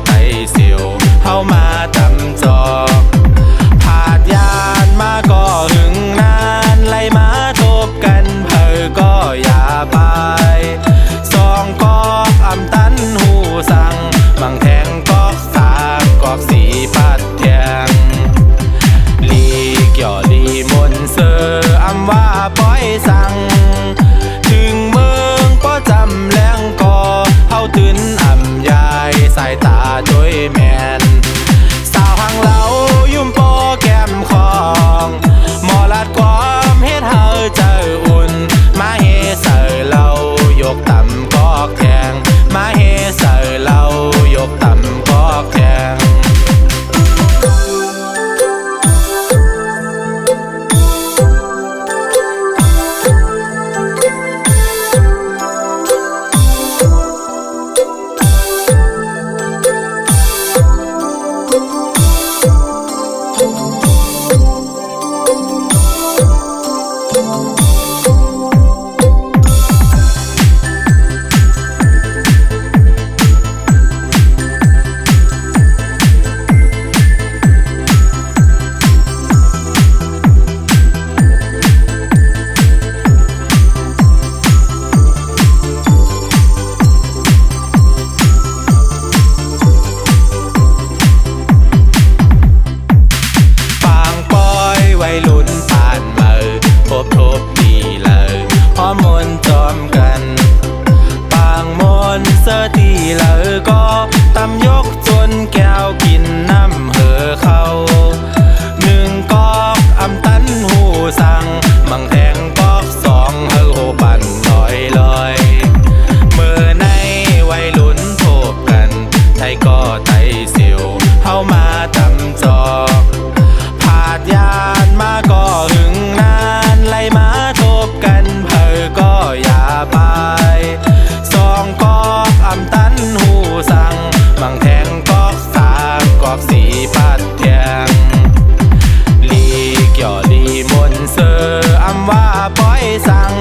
ไต่เสียวเฮามาตำจอกผาดยานมาก็หึงนานไล่มาทบกันเพอก็อย่าไปสองกอกอำตันหูสั่งบางแทงกอกสามกอกสีปัดแทงลีเกี่ยวลีมนเซออำว่าป้อยสั่งถึงเมืองป้อจำแรงกอเฮาตื่นอำยายสายตาโดยแมนสาวหังเหลายุ่มโปแก้มของหมอลัดความเฮ็ดเฮาเจออุ่นมาเฮเสอเหลายกต่ำกอกแทงมาเฮเสอเหลายกต่ำกอกแทงเสื้อตีเหลอก็ตำยกจนแก้วกินน้ำเหอเขาหนึ่งกอกอำตันหูสั่งมังแทงกอกสองเฮอโหปั่นลอยลอยเมื่อในวัยรุ่นโทบกันไทยก็ไต่เสียวเฮามาตำจอกผาดยานมาก็หึงนานไล่มาทบกันเพอก็อย่าไปสองกอกอำตันหูสั่งบางแทงกอกสามกอกสีปัดแทงลีเกี่ยวลีมนเซออำว่าป้อยสั่ง